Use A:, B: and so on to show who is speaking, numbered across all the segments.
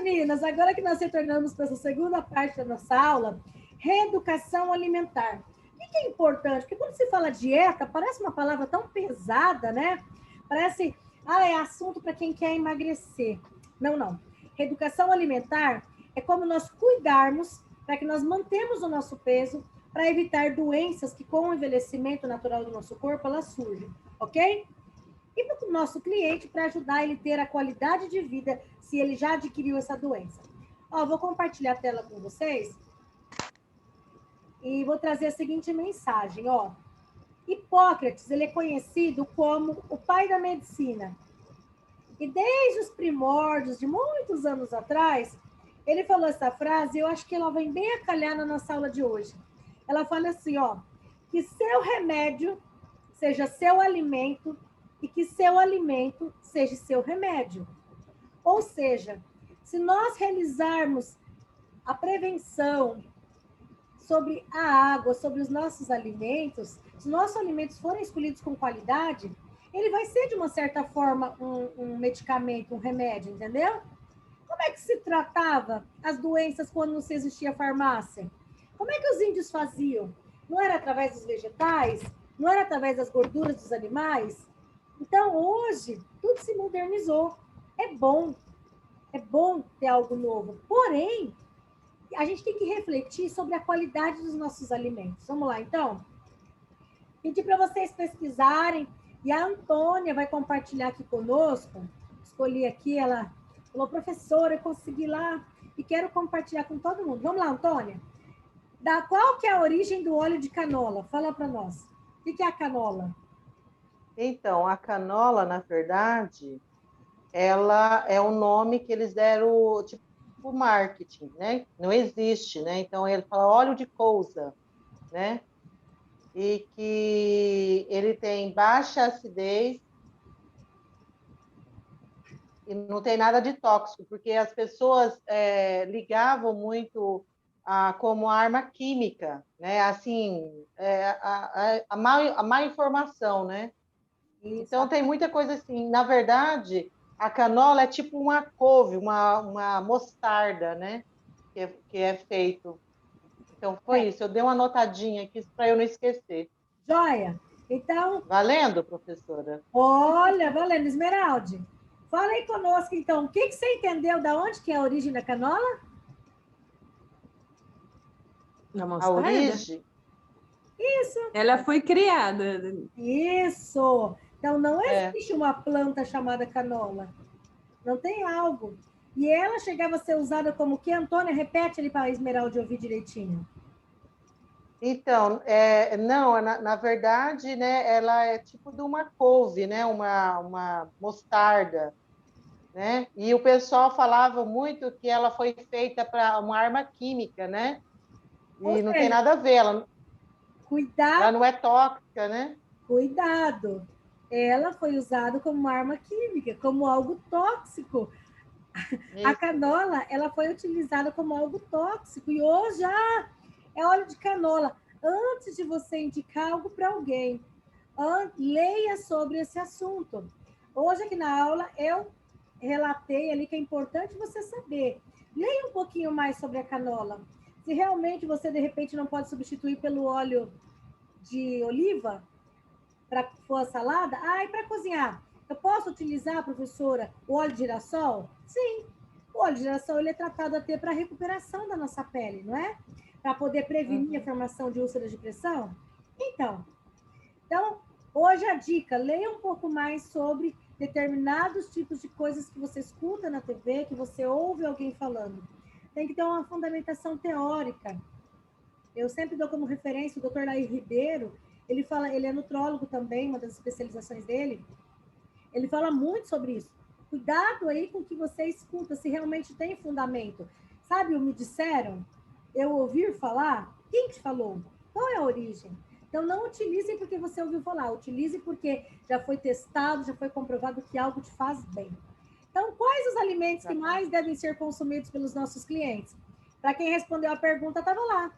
A: meninas, agora que nós retornamos para essa segunda parte da nossa aula, reeducação alimentar. O que é importante? Porque quando se fala dieta, parece uma palavra tão pesada, né? Parece, é assunto para quem quer emagrecer. Não, não. Reeducação alimentar é como nós cuidarmos para que nós mantemos o nosso peso, para evitar doenças que com o envelhecimento natural do nosso corpo, elas surgem, ok? E para o nosso cliente, para ajudar ele a ter a qualidade de vida, se ele já adquiriu essa doença. Vou compartilhar a tela com vocês e vou trazer a seguinte mensagem, Hipócrates, ele é conhecido como o pai da medicina. E desde os primórdios, de muitos anos atrás, ele falou essa frase, eu acho que ela vem bem a calhar na nossa aula de hoje. Ela fala assim, que seu remédio seja seu alimento e que seu alimento seja seu remédio. Ou seja, se nós realizarmos a prevenção sobre a água, sobre os nossos alimentos, se os nossos alimentos forem escolhidos com qualidade, ele vai ser, de uma certa forma, um medicamento, um remédio, entendeu? Como é que se tratava as doenças quando não se existia farmácia? Como é que os índios faziam? Não era através dos vegetais? Não era através das gorduras dos animais? Então, hoje, tudo se modernizou. É bom ter algo novo. Porém, a gente tem que refletir sobre a qualidade dos nossos alimentos. Vamos lá, então? Pedir para vocês pesquisarem, e a Antônia vai compartilhar aqui conosco. Escolhi aqui, ela falou, professora, eu consegui lá e quero compartilhar com todo mundo. Vamos lá, Antônia? Qual que é a origem do óleo de canola? Fala para nós. O que é a canola?
B: Então, a canola, na verdade, ela é um nome que eles deram, tipo, marketing, né? Não existe, né? Então, ele fala óleo de couça, né? E que ele tem baixa acidez e não tem nada de tóxico, porque as pessoas ligavam muito como arma química, né? Assim, a má informação, né?
A: Isso.
B: Então, tem muita coisa assim. Na verdade, a canola é tipo uma couve, uma mostarda, né? Que é feito. Então, foi isso. Eu dei uma anotadinha aqui para eu não esquecer.
A: Joia. Então,
B: Valendo, professora?
A: olha, valendo, Esmeralde. Fala aí conosco, então. O que você entendeu da onde que é a origem da canola?
C: Na
B: A
C: mostarda?
B: origem?
A: Isso.
C: Ela foi criada.
A: Isso. Então, não existe uma planta chamada canola. Não tem algo. E ela chegava a ser usada como o quê? Antônia, repete ali para a Esmeralda ouvir direitinho.
B: Então, não, na verdade, né, ela é tipo de uma couve, né, uma mostarda, né? E o pessoal falava muito que ela foi feita para uma arma química, né? E não tem nada a ver, ela não é tóxica, né?
A: Cuidado. Ela foi usada como uma arma química, como algo tóxico. Isso. A canola, ela foi utilizada como algo tóxico e hoje é óleo de canola. Antes de você indicar algo para alguém, leia sobre esse assunto. Hoje aqui na aula eu relatei ali que é importante você saber. Leia um pouquinho mais sobre a canola. Se realmente você de repente não pode substituir pelo óleo de oliva para for a salada, e para cozinhar, eu posso utilizar, professora, o óleo de girassol? Sim. O óleo de girassol ele é tratado até para a recuperação da nossa pele, não é? Para poder prevenir a formação de úlceras de pressão. Então, hoje a dica, leia um pouco mais sobre determinados tipos de coisas que você escuta na TV, que você ouve alguém falando. Tem que ter uma fundamentação teórica. Eu sempre dou como referência o Dr. Nair Ribeiro, ele é nutrólogo também, uma das especializações dele. Ele fala muito sobre isso. Cuidado aí com o que você escuta, se realmente tem fundamento. Sabe, me disseram, eu ouvi falar, quem te falou? Qual é a origem? Então, não utilize porque você ouviu falar, utilize porque já foi testado, já foi comprovado que algo te faz bem. Então, quais os alimentos que mais devem ser consumidos pelos nossos clientes? Para quem respondeu a pergunta, estava lá.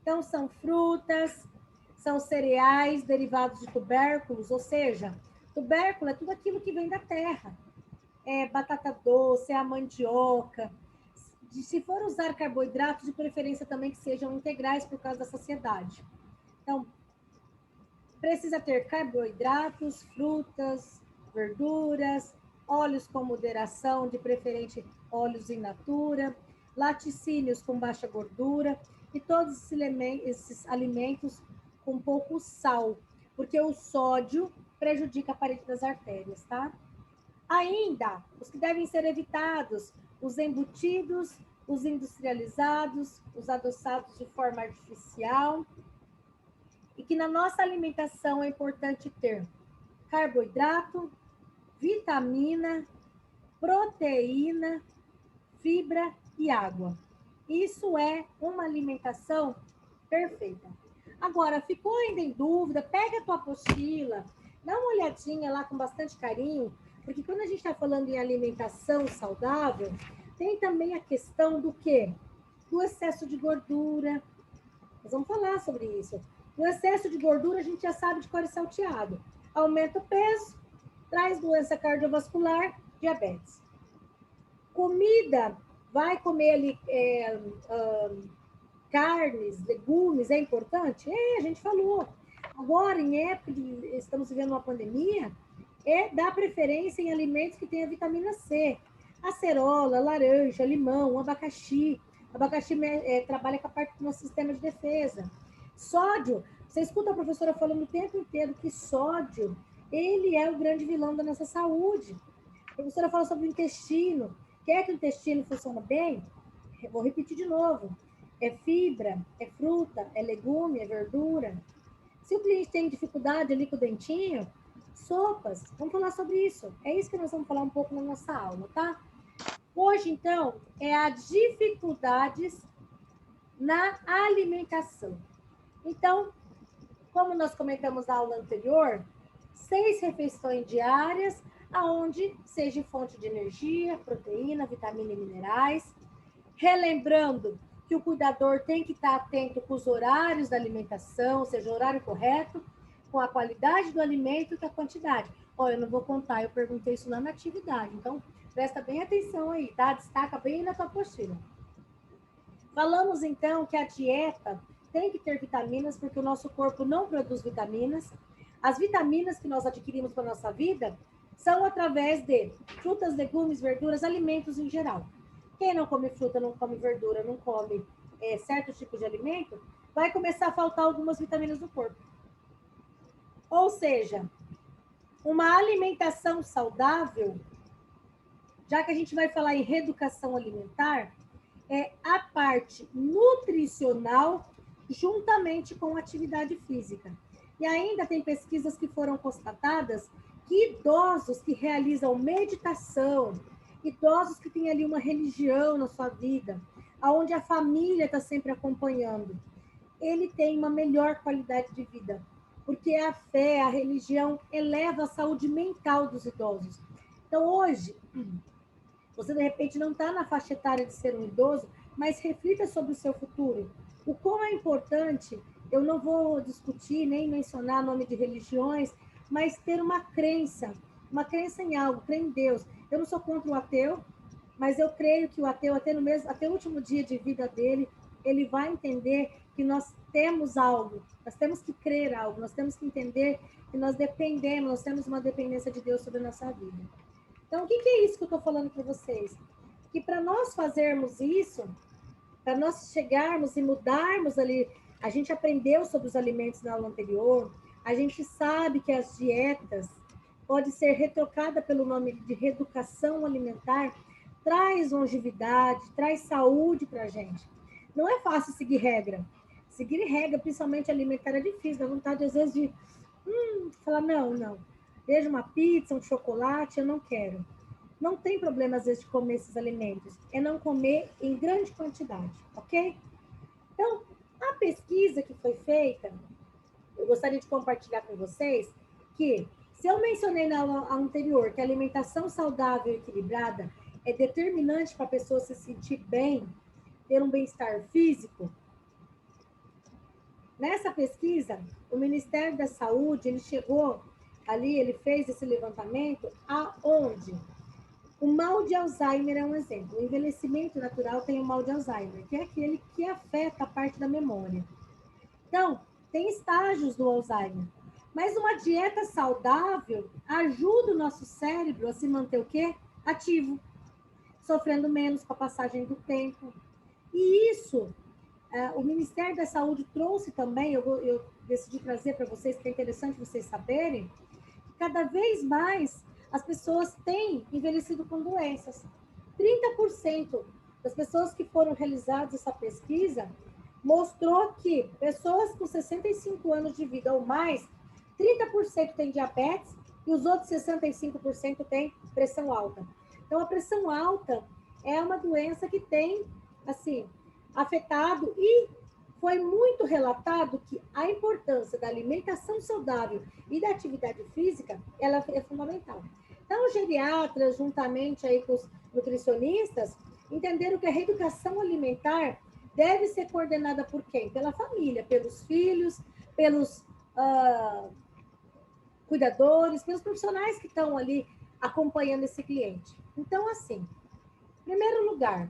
A: Então, são frutas, são cereais derivados de tubérculos, ou seja, tubérculo é tudo aquilo que vem da terra. É batata doce, é a mandioca. se for usar carboidratos, de preferência também que sejam integrais por causa da saciedade. Então, precisa ter carboidratos, frutas, verduras, óleos com moderação, de preferência óleos in natura, laticínios com baixa gordura e todos esses alimentos com pouco sal, porque o sódio prejudica a parede das artérias, tá? Ainda, os que devem ser evitados, os embutidos, os industrializados, os adoçados de forma artificial, e que na nossa alimentação é importante ter carboidrato, vitamina, proteína, fibra e água. Isso é uma alimentação perfeita. Agora, ficou ainda em dúvida? Pega a tua apostila, dá uma olhadinha lá com bastante carinho, porque quando a gente está falando em alimentação saudável, tem também a questão do quê? Do excesso de gordura. Nós vamos falar sobre isso. O excesso de gordura a gente já sabe de cor e salteado. Aumenta o peso, traz doença cardiovascular, diabetes. Comida, vai comer ali carnes, legumes, é importante? A gente falou. Agora, em época de estamos vivendo uma pandemia, dar preferência em alimentos que tenham vitamina C. Acerola, laranja, limão, abacaxi. Abacaxi trabalha com a parte do nosso sistema de defesa. Sódio, você escuta a professora falando o tempo inteiro que sódio, ele é o grande vilão da nossa saúde. A professora fala sobre o intestino. Quer que o intestino funcione bem? Vou repetir de novo. É fibra, é fruta, é legume, é verdura. Se o cliente tem dificuldade ali com o dentinho, sopas, vamos falar sobre isso. É isso que nós vamos falar um pouco na nossa aula, tá? Hoje, então, é as dificuldades na alimentação. Então, como nós comentamos na aula anterior, 6 refeições diárias, aonde seja fonte de energia, proteína, vitamina e minerais. Relembrando que o cuidador tem que estar atento com os horários da alimentação, ou seja, o horário correto, com a qualidade do alimento e com a quantidade. Olha, eu não vou contar, eu perguntei isso lá na atividade, então presta bem atenção aí, tá? Destaca bem na tua apostila. Falamos, então, que a dieta tem que ter vitaminas, porque o nosso corpo não produz vitaminas. As vitaminas que nós adquirimos para a nossa vida são através de frutas, legumes, verduras, alimentos em geral. Quem não come fruta, não come verdura, não come certo tipo de alimento, vai começar a faltar algumas vitaminas no corpo. Ou seja, uma alimentação saudável, já que a gente vai falar em reeducação alimentar, é a parte nutricional juntamente com atividade física. E ainda tem pesquisas que foram constatadas que idosos que realizam meditação, idosos que têm ali uma religião na sua vida, onde a família está sempre acompanhando, ele tem uma melhor qualidade de vida, porque a fé, a religião eleva a saúde mental dos idosos. Então, hoje, você de repente não está na faixa etária de ser um idoso, mas reflita sobre o seu futuro. O quão é importante, eu não vou discutir nem mencionar nome de religiões, mas ter uma crença em algo, crer em Deus. Eu não sou contra o ateu, mas eu creio que o ateu, até o último dia de vida dele, ele vai entender que nós temos algo, nós temos que crer algo, nós temos que entender que nós dependemos, nós temos uma dependência de Deus sobre a nossa vida. Então, o que é isso que eu estou falando para vocês? Que para nós fazermos isso, para nós chegarmos e mudarmos ali, a gente aprendeu sobre os alimentos na aula anterior, a gente sabe que as dietas pode ser retrocada pelo nome de reeducação alimentar, traz longevidade, traz saúde para a gente. Não é fácil seguir regra. Seguir regra, principalmente alimentar, é difícil, dá vontade às vezes de falar, não. Veja uma pizza, um chocolate, eu não quero. Não tem problema, às vezes, de comer esses alimentos. É não comer em grande quantidade, ok? Então, a pesquisa que foi feita, eu gostaria de compartilhar com vocês que, se eu mencionei na aula anterior que a alimentação saudável e equilibrada é determinante para a pessoa se sentir bem, ter um bem-estar físico, nessa pesquisa, o Ministério da Saúde, ele chegou ali, ele fez esse levantamento, aonde O mal de Alzheimer é um exemplo. O envelhecimento natural tem o mal de Alzheimer, que é aquele que afeta a parte da memória. Então, tem estágios do Alzheimer. Mas uma dieta saudável ajuda o nosso cérebro a se manter o quê? Ativo, sofrendo menos com a passagem do tempo. E isso, o Ministério da Saúde trouxe também, eu decidi trazer para vocês, que é interessante vocês saberem, que cada vez mais as pessoas têm envelhecido com doenças. 30% das pessoas que foram realizadas essa pesquisa mostrou que pessoas com 65 anos de vida ou mais, 30% têm diabetes e os outros 65% têm pressão alta. Então, a pressão alta é uma doença que tem, assim, afetado e foi muito relatado que a importância da alimentação saudável e da atividade física, ela é fundamental. Então, os geriatras, juntamente aí com os nutricionistas, entenderam que a reeducação alimentar deve ser coordenada por quem? Pela família, pelos filhos, pelos cuidadores, pelos profissionais que estão ali acompanhando esse cliente. Então, assim, em primeiro lugar,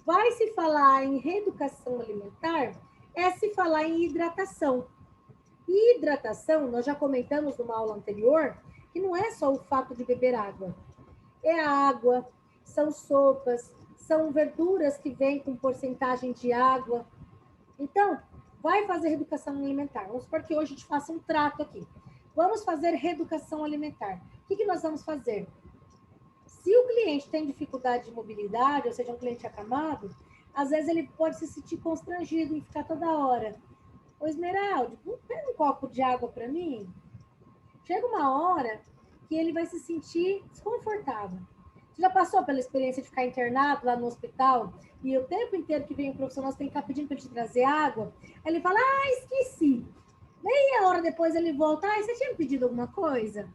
A: vai se falar em reeducação alimentar, é se falar em hidratação. E hidratação, nós já comentamos numa aula anterior, que não é só o fato de beber água. É a água, são sopas, são verduras que vêm com porcentagem de água. Então, vai fazer reeducação alimentar. Vamos supor que hoje a gente faça um trato aqui. Vamos fazer reeducação alimentar. O que nós vamos fazer? Se o cliente tem dificuldade de mobilidade, ou seja, um cliente acamado, às vezes ele pode se sentir constrangido em ficar toda hora. Ô, Esmeralda, pega um copo de água para mim. Chega uma hora que ele vai se sentir desconfortável. Você já passou pela experiência de ficar internado lá no hospital e o tempo inteiro que vem o profissional você tem que ficar pedindo para te trazer água? Aí ele fala, esqueci. Meia hora depois ele volta, você tinha me pedido alguma coisa?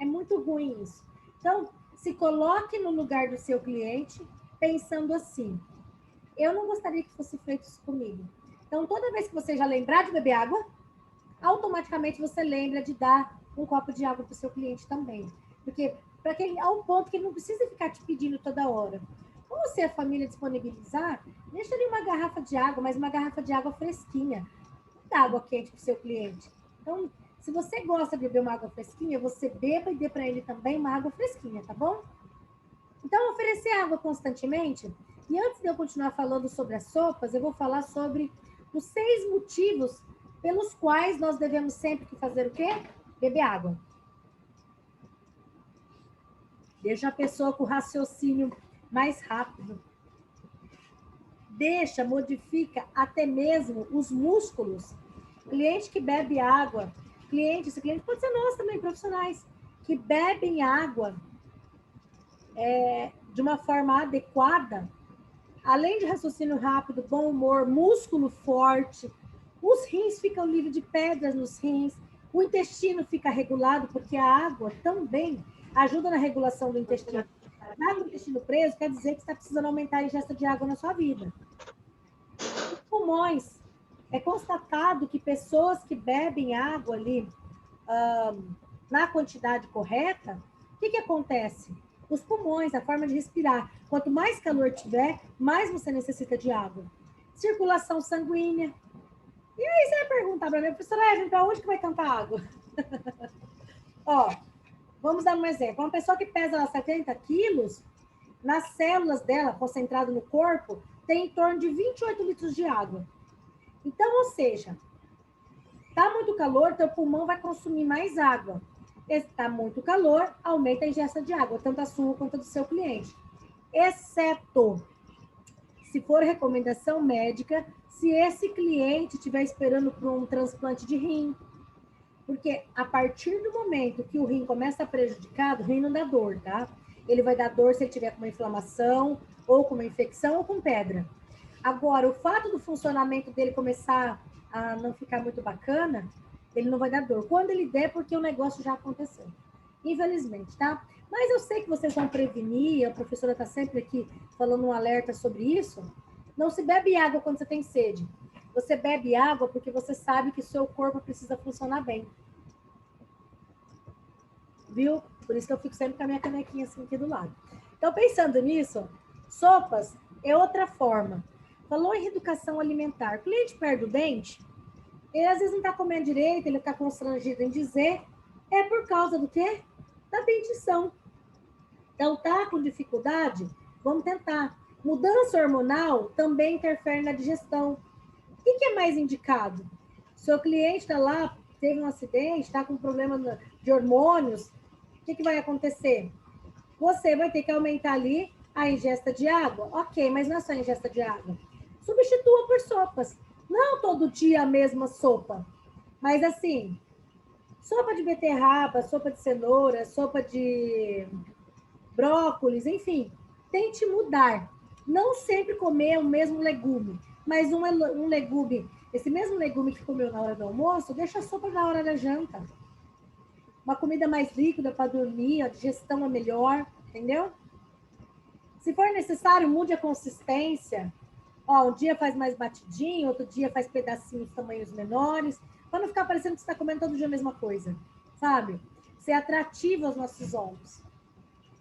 A: É muito ruim isso. Então, se coloque no lugar do seu cliente pensando assim, eu não gostaria que fosse feito isso comigo. Então, toda vez que você já lembrar de beber água, automaticamente você lembra de dar um copo de água para o seu cliente também. Porque para que ao ponto que ele não precisa ficar te pedindo toda hora. Ou se a família disponibilizar, deixa ali uma garrafa de água, mas uma garrafa de água fresquinha. Não dá água quente para o seu cliente. Então, se você gosta de beber uma água fresquinha, você beba e dê para ele também uma água fresquinha, tá bom? Então, oferecer água constantemente. E antes de eu continuar falando sobre as sopas, eu vou falar sobre os 6 motivos pelos quais nós devemos sempre fazer o quê? Beber água. Deixa a pessoa com o raciocínio mais rápido. Modifica até mesmo os músculos. Cliente que bebe água, esse cliente pode ser nós também, profissionais, que bebem água de uma forma adequada, além de raciocínio rápido, bom humor, músculo forte, os rins ficam livres de pedras nos rins, o intestino fica regulado, porque a água também ajuda na regulação do intestino. Tá com o intestino preso, quer dizer que você está precisando aumentar a ingesta de água na sua vida. Os pulmões. É constatado que pessoas que bebem água ali na quantidade correta, o que acontece? Os pulmões, a forma de respirar. Quanto mais calor tiver, mais você necessita de água. Circulação sanguínea. E aí você vai perguntar para mim, professora, para onde que vai tanta água? Ó, vamos dar um exemplo. Uma pessoa que pesa 70 quilos, nas células dela, concentrado no corpo, tem em torno de 28 litros de água. Então, ou seja, está muito calor, teu pulmão vai consumir mais água. Está muito calor, aumenta a ingesta de água, tanto a sua quanto a do seu cliente. Exceto se for recomendação médica, se esse cliente estiver esperando por um transplante de rim. Porque a partir do momento que o rim começa a prejudicar, o rim não dá dor, tá? Ele vai dar dor se ele tiver com uma inflamação, ou com uma infecção, ou com pedra. Agora, o fato do funcionamento dele começar a não ficar muito bacana, ele não vai dar dor. Quando ele der, porque o negócio já aconteceu. Infelizmente, tá? Mas eu sei que vocês vão prevenir, a professora está sempre aqui falando um alerta sobre isso. Não se bebe água quando você tem sede. Você bebe água porque você sabe que o seu corpo precisa funcionar bem. Viu? Por isso que eu fico sempre com a minha canequinha assim aqui do lado. Então, pensando nisso, sopas é outra forma. Falou em reeducação alimentar. O cliente perde o dente, ele às vezes não está comendo direito, ele está constrangido em dizer, é por causa do quê? Da dentição. Então, tá com dificuldade? Vamos tentar. Mudança hormonal também interfere na digestão. O que é mais indicado? Seu cliente está lá, teve um acidente, está com problema de hormônios, o que vai acontecer? Você vai ter que aumentar ali a ingesta de água. Ok, mas não é só ingesta de água. Substitua por sopas. Não todo dia a mesma sopa. Mas assim, sopa de beterraba, sopa de cenoura, sopa de brócolis, enfim. Tente mudar. Não sempre comer o mesmo legume, mas um legume, esse mesmo legume que comeu na hora do almoço, deixa a sopa na hora da janta. Uma comida mais líquida para dormir, a digestão é melhor, entendeu? Se for necessário, mude a consistência. Ó, um dia faz mais batidinho, outro dia faz pedacinhos tamanhos menores, para não ficar parecendo que você está comendo todo dia a mesma coisa, sabe? Ser atrativo aos nossos olhos.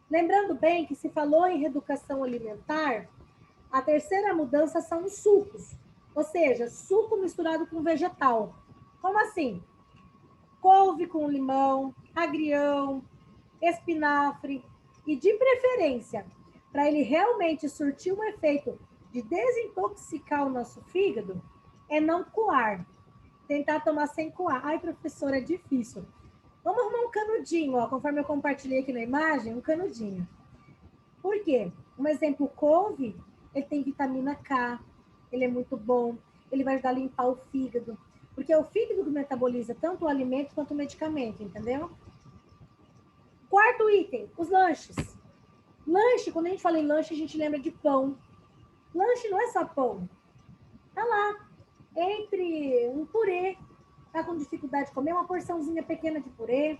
A: Lembrando bem que se falou em reeducação alimentar, a terceira mudança são os sucos, ou seja, suco misturado com vegetal. Como assim? Couve com limão, agrião, espinafre e, de preferência, para ele realmente surtir um efeito de desintoxicar o nosso fígado, é não coar. Tentar tomar sem coar. Ai, professora, é difícil. Vamos arrumar um canudinho, ó, conforme eu compartilhei aqui na imagem, um canudinho. Por quê? Um exemplo, couve, ele tem vitamina K, ele é muito bom, ele vai ajudar a limpar o fígado, porque é o fígado que metaboliza tanto o alimento quanto o medicamento, entendeu? Quarto item, os lanches. Lanche, quando a gente fala em lanche, a gente lembra de pão. Lanche não é só pão. Tá lá, entre um purê, tá com dificuldade de comer, uma porçãozinha pequena de purê,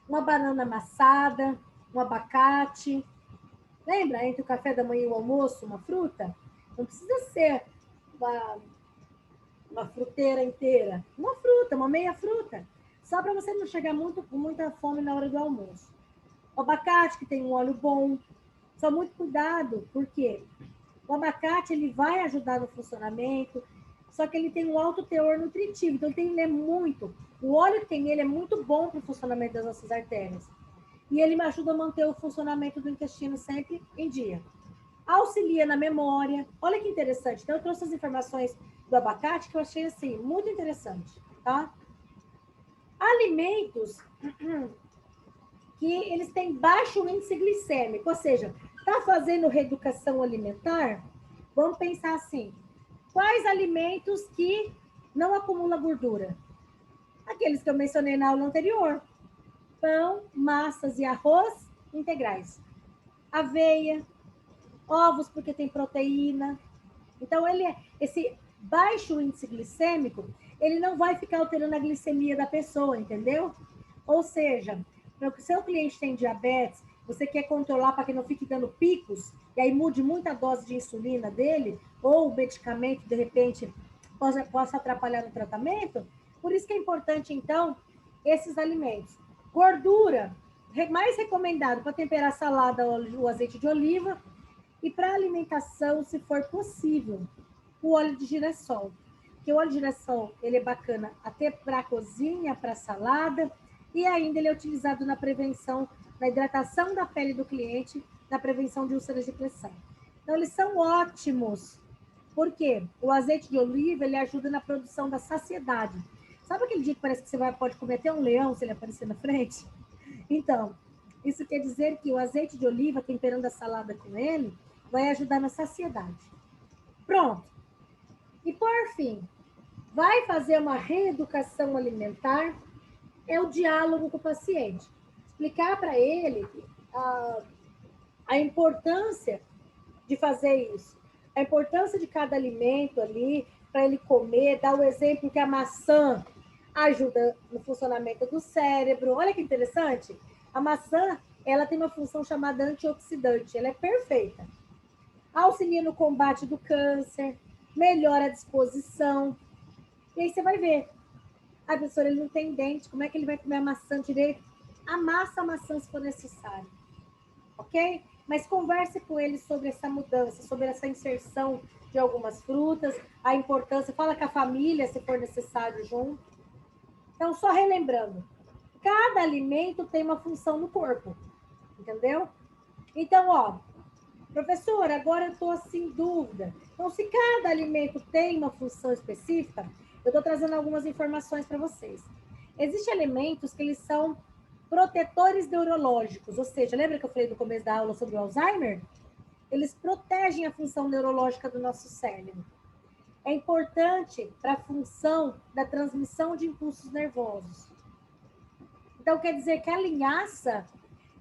A: uma banana amassada, um abacate. Lembra, entre o café da manhã e o almoço, uma fruta? Não precisa ser uma fruteira inteira. Uma fruta, uma meia fruta. Só para você não chegar com muita fome na hora do almoço. O abacate, que tem um óleo bom. Só muito cuidado, porque o abacate ele vai ajudar no funcionamento, só que ele tem um alto teor nutritivo, então tem que ler muito. O óleo que tem nele é muito bom para o funcionamento das nossas artérias. E ele me ajuda a manter o funcionamento do intestino sempre em dia. Auxilia na memória. Olha que interessante. Então, eu trouxe as informações do abacate que eu achei, assim, muito interessante, tá? Alimentos que eles têm baixo índice glicêmico, ou seja, está fazendo reeducação alimentar? Vamos pensar assim, quais alimentos que não acumulam gordura? Aqueles que eu mencionei na aula anterior. Pão, massas e arroz integrais. Aveia, ovos porque tem proteína. Então, esse baixo índice glicêmico, ele não vai ficar alterando a glicemia da pessoa, entendeu? Ou seja, se o seu cliente tem diabetes, você quer controlar para que não fique dando picos, e aí mude muito a dose de insulina dele, ou o medicamento, de repente, possa atrapalhar no tratamento, por isso que é importante, então, esses alimentos. Gordura, mais recomendado para temperar salada, o azeite de oliva, e para alimentação, se for possível, o óleo de girassol. Porque o óleo de girassol, ele é bacana até para a cozinha, para salada, e ainda ele é utilizado na prevenção, na hidratação da pele do cliente, na prevenção de úlceras de pressão. Então, eles são ótimos. Por quê? O azeite de oliva, ele ajuda na produção da saciedade. Sabe aquele dia que parece que você pode comer até um leão se ele aparecer na frente? Então, isso quer dizer que o azeite de oliva, temperando a salada com ele, vai ajudar na saciedade. Pronto. E por fim, vai fazer uma reeducação alimentar, é o diálogo com o paciente. Explicar para ele a importância de fazer isso, a importância de cada alimento ali, para ele comer, dar o exemplo que a maçã ajuda no funcionamento do cérebro. Olha que interessante. A maçã, ela tem uma função chamada antioxidante, ela é perfeita. Auxilia no combate do câncer, melhora a disposição. E aí você vai ver. A professora, ele não tem dente, como é que ele vai comer a maçã direito? Amassa a maçã se for necessário. Ok? mas converse com eles sobre essa mudança, sobre essa inserção de algumas frutas, a importância, fala com a família, se for necessário, junto. Então, só relembrando, cada alimento tem uma função no corpo, entendeu? Então, ó, professora, agora eu estou assim, em dúvida. Então, se cada alimento tem uma função específica, eu estou trazendo algumas informações para vocês. Existem alimentos que eles são protetores neurológicos, ou seja, lembra que eu falei no começo da aula sobre o Alzheimer? Eles protegem a função neurológica do nosso cérebro. É importante para a função da transmissão de impulsos nervosos. Então, quer dizer que a linhaça,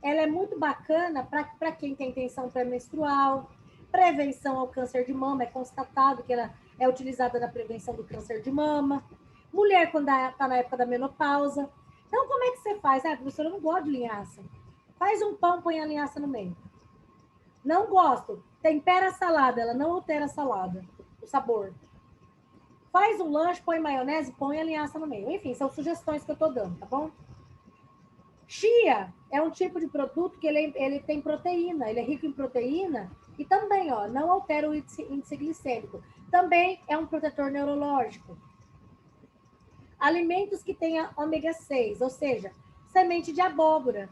A: ela é muito bacana para quem tem tensão pré-menstrual, prevenção ao câncer de mama, é constatado que ela é utilizada na prevenção do câncer de mama. Mulher, quando está na época da menopausa. Então, como é que você faz? Ah, professora, eu não gosto de linhaça. Faz um pão, põe a linhaça no meio. Não gosto. Tempera a salada, ela não altera a salada, o sabor. Faz um lanche, põe maionese, põe a linhaça no meio. Enfim, são sugestões que eu estou dando, tá bom? Chia é um tipo de produto que ele tem proteína, ele é rico em proteína e também, ó, não altera o índice glicêmico. Também é um protetor neurológico. Alimentos que tenham ômega 6, ou seja, semente de abóbora.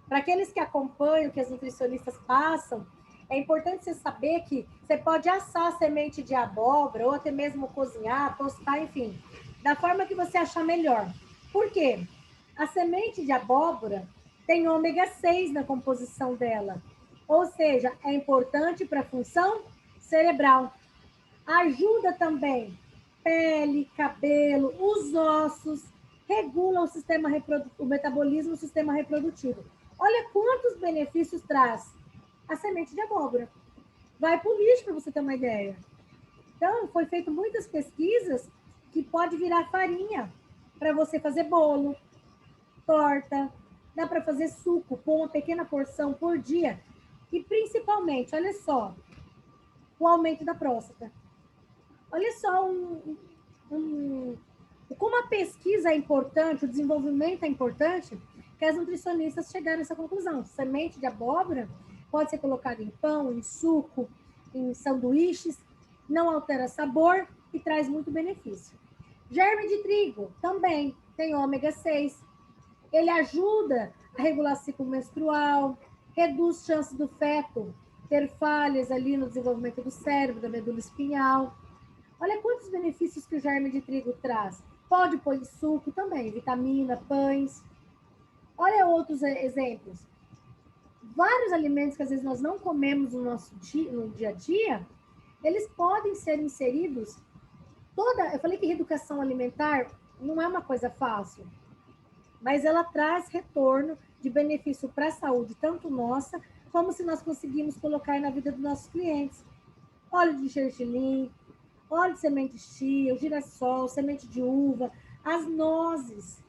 A: Para aqueles que acompanham, que as nutricionistas passam, é importante você saber que você pode assar a semente de abóbora ou até mesmo cozinhar, tostar, enfim, da forma que você achar melhor. Por quê? A semente de abóbora tem ômega 6 na composição dela. Ou seja, é importante para a função cerebral. Ajuda também pele, cabelo, os ossos, regula o metabolismo, o sistema reprodutivo. Olha quantos benefícios traz a semente de abóbora. Vai para o lixo, para você ter uma ideia. Então, foi feito muitas pesquisas que pode virar farinha para você fazer bolo, torta, dá para fazer suco com uma pequena porção por dia. E principalmente, olha só, o aumento da próstata. Olha só como a pesquisa é importante, o desenvolvimento é importante, que as nutricionistas chegaram a essa conclusão. Semente de abóbora pode ser colocada em pão, em suco, em sanduíches, não altera sabor e traz muito benefício. Germe de trigo também tem ômega 6. Ele ajuda a regular o ciclo menstrual, reduz chances do feto ter falhas ali no desenvolvimento do cérebro, da medula espinhal. Olha quantos benefícios que o germe de trigo traz. Pode pôr em suco também, vitamina, pães. Olha outros exemplos. Vários alimentos que às vezes nós não comemos no nosso dia a dia, eles podem ser inseridos. Eu falei que reeducação alimentar não é uma coisa fácil, mas ela traz retorno de benefício para a saúde, tanto nossa, como se nós conseguimos colocar na vida dos nossos clientes. Óleo de gergelim, óleo de semente de chia, o girassol, semente de uva, as nozes.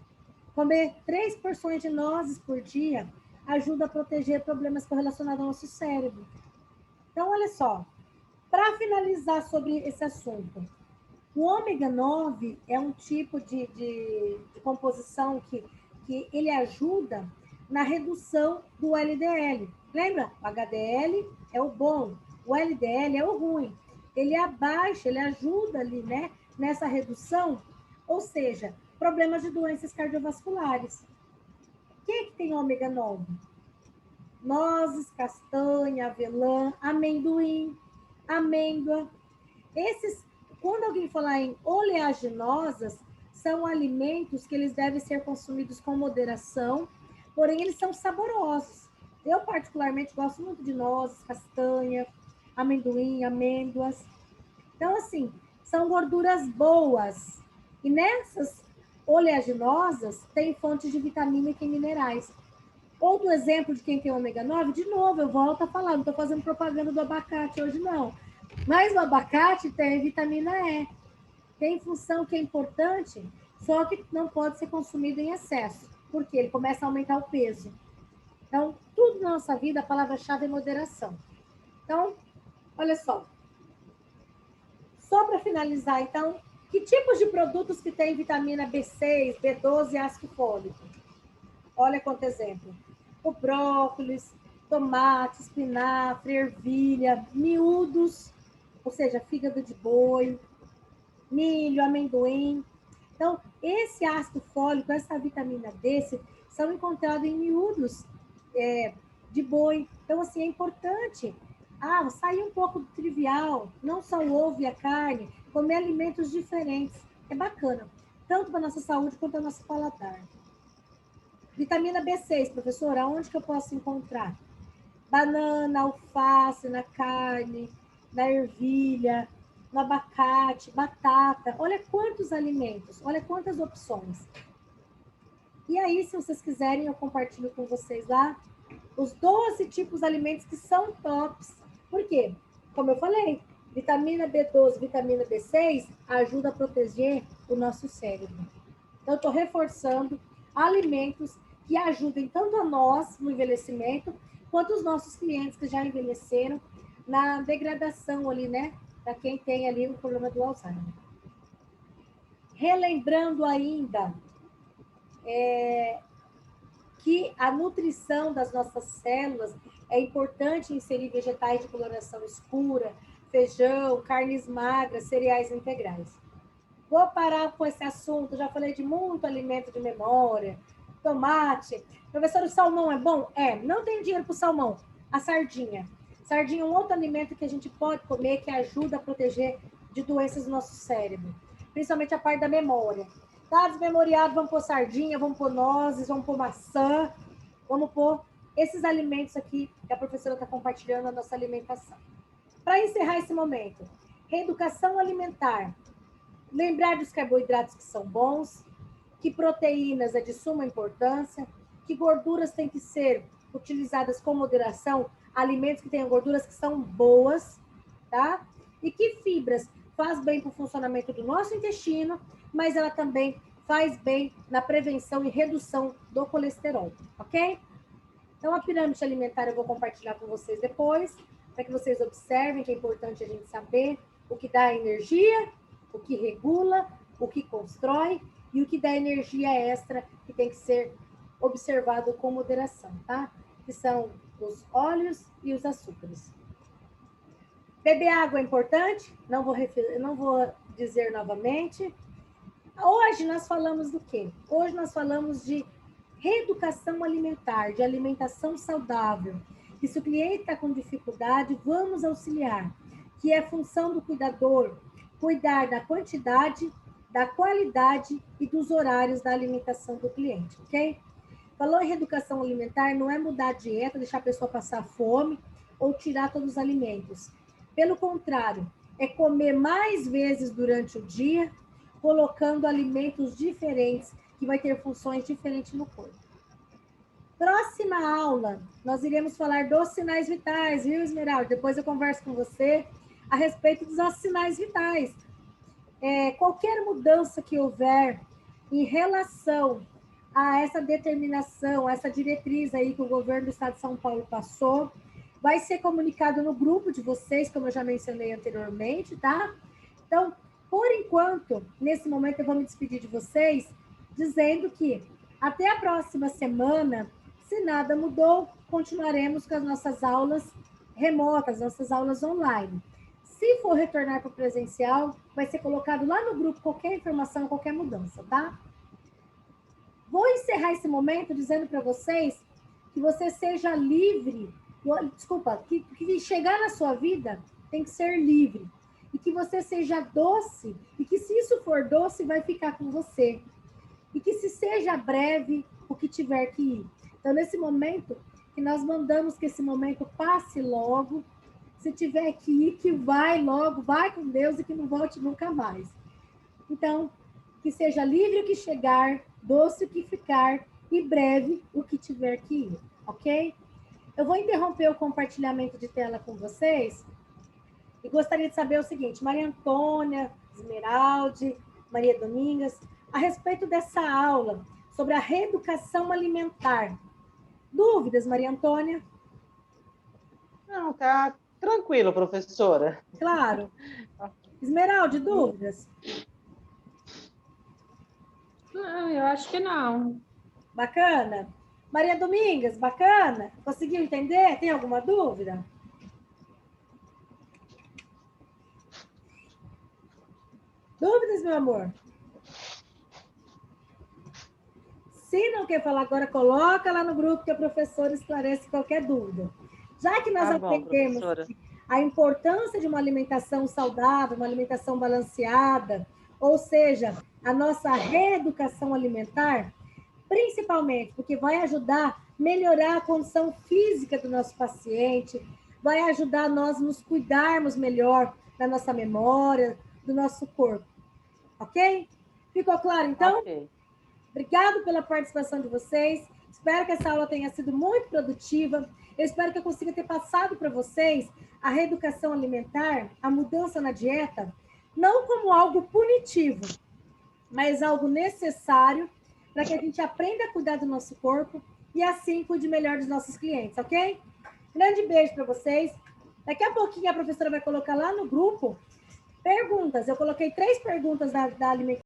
A: Comer 3 porções de nozes por dia ajuda a proteger problemas correlacionados ao nosso cérebro. Então, olha só, para finalizar sobre esse assunto, o ômega 9 é um tipo de composição que ele ajuda na redução do LDL. Lembra? O HDL é o bom, o LDL é o ruim. Ele abaixa, ele ajuda ali, né, nessa redução, ou seja, problemas de doenças cardiovasculares. O que é que tem ômega 9? Nozes, castanha, avelã, amendoim, amêndoa. Quando alguém falar em oleaginosas, são alimentos que eles devem ser consumidos com moderação, porém eles são saborosos. Eu, particularmente, gosto muito de nozes, castanha, amendoim, amêndoas. Então, assim, são gorduras boas. E nessas oleaginosas tem fontes de vitamina e minerais. Outro exemplo de quem tem ômega 9, de novo, eu volto a falar, não estou fazendo propaganda do abacate hoje, não. Mas o abacate tem vitamina E. Tem função que é importante, só que não pode ser consumido em excesso, porque ele começa a aumentar o peso. Então, tudo na nossa vida, a palavra-chave é moderação. Então, olha só. Só para finalizar, então, que tipos de produtos que têm vitamina B6, B12 e ácido fólico? Olha quanto exemplo. O brócolis, tomate, espinafre, ervilha, miúdos, ou seja, fígado de boi, milho, amendoim. Então, esse ácido fólico, essa vitamina D, são encontrados em miúdos de boi. Então, assim, é importante sair um pouco do trivial, não só o ovo e a carne, comer alimentos diferentes. É bacana, tanto para a nossa saúde quanto para o nosso paladar. Vitamina B6, professora, onde que eu posso encontrar? Banana, alface, na carne, na ervilha, no abacate, batata. Olha quantos alimentos, olha quantas opções. E aí, se vocês quiserem, eu compartilho com vocês lá os 12 tipos de alimentos que são tops. Por quê? Como eu falei, vitamina B12, vitamina B6 ajuda a proteger o nosso cérebro. Então, eu estou reforçando alimentos que ajudem tanto a nós no envelhecimento, quanto os nossos clientes que já envelheceram na degradação ali, né? Para quem tem ali o problema do Alzheimer. Relembrando ainda que a nutrição das nossas células é importante inserir vegetais de coloração escura, feijão, carnes magras, cereais integrais. Vou parar com esse assunto, já falei de muito alimento de memória, tomate. Professor, o salmão é bom? É, não tem dinheiro para o salmão. A sardinha. Sardinha é um outro alimento que a gente pode comer que ajuda a proteger de doenças do nosso cérebro, principalmente a parte da memória. Tá desmemoriado, vamos pôr sardinha, vamos pôr nozes, vamos pôr maçã, vamos pôr esses alimentos aqui que a professora está compartilhando a nossa alimentação. Para encerrar esse momento, reeducação alimentar. Lembrar dos carboidratos que são bons, que proteínas é de suma importância, que gorduras têm que ser utilizadas com moderação, alimentos que tenham gorduras que são boas, tá? E que fibras faz bem para o funcionamento do nosso intestino, mas ela também faz bem na prevenção e redução do colesterol, ok? Então, a pirâmide alimentar eu vou compartilhar com vocês depois, para que vocês observem que é importante a gente saber o que dá energia, o que regula, o que constrói e o que dá energia extra, que tem que ser observado com moderação, tá? Que são os óleos e os açúcares. Beber água é importante, não vou dizer novamente. Hoje nós falamos do quê? Hoje nós falamos de reeducação alimentar, de alimentação saudável. E se o cliente está com dificuldade, vamos auxiliar, que é função do cuidador, cuidar da quantidade, da qualidade e dos horários da alimentação do cliente, ok? Falou em reeducação alimentar, não é mudar a dieta, deixar a pessoa passar fome ou tirar todos os alimentos. Pelo contrário, é comer mais vezes durante o dia, colocando alimentos diferentes, que vai ter funções diferentes no corpo. Próxima aula, nós iremos falar dos sinais vitais, viu, Esmeralda? Depois eu converso com você a respeito dos nossos sinais vitais. Qualquer mudança que houver em relação a essa determinação, essa diretriz aí que o governo do estado de São Paulo passou, vai ser comunicado no grupo de vocês, como eu já mencionei anteriormente, tá? Então, por enquanto, nesse momento eu vou me despedir de vocês, dizendo que até a próxima semana, se nada mudou, continuaremos com as nossas aulas remotas, nossas aulas online. Se for retornar para o presencial, vai ser colocado lá no grupo qualquer informação, qualquer mudança, tá? Vou encerrar esse momento dizendo para vocês que você seja livre, que chegar na sua vida tem que ser livre. E que você seja doce, e que se isso for doce, vai ficar com você. E que se seja breve o que tiver que ir. Então, nesse momento, que nós mandamos que esse momento passe logo, se tiver que ir, que vai logo, vai com Deus e que não volte nunca mais. Então, que seja livre o que chegar, doce o que ficar e breve o que tiver que ir, ok? Eu vou interromper o compartilhamento de tela com vocês e gostaria de saber o seguinte, Maria Antônia, Esmeralde, Maria Domingas, a respeito dessa aula sobre a reeducação alimentar. Dúvidas, Maria Antônia?
B: Não, tá tranquilo, professora.
A: Claro. Esmeralde, dúvidas?
C: Não, eu acho que não.
A: Bacana? Maria Domingas, bacana? Conseguiu entender? Tem alguma dúvida? Dúvidas, meu amor? Se não quer falar agora, coloca lá no grupo que a professora esclarece qualquer dúvida. Já que nós aprendemos a importância de uma alimentação saudável, uma alimentação balanceada, ou seja, a nossa reeducação alimentar, principalmente porque vai ajudar a melhorar a condição física do nosso paciente, vai ajudar nós nos cuidarmos melhor da nossa memória, do nosso corpo. Ok? Ficou claro, então?
B: Ok.
A: Obrigado pela participação de vocês. Espero que essa aula tenha sido muito produtiva. Eu espero que eu consiga ter passado para vocês a reeducação alimentar, a mudança na dieta, não como algo punitivo, mas algo necessário para que a gente aprenda a cuidar do nosso corpo e assim cuide melhor dos nossos clientes, ok? Grande beijo para vocês. Daqui a pouquinho a professora vai colocar lá no grupo perguntas. Eu coloquei 3 perguntas da alimentação.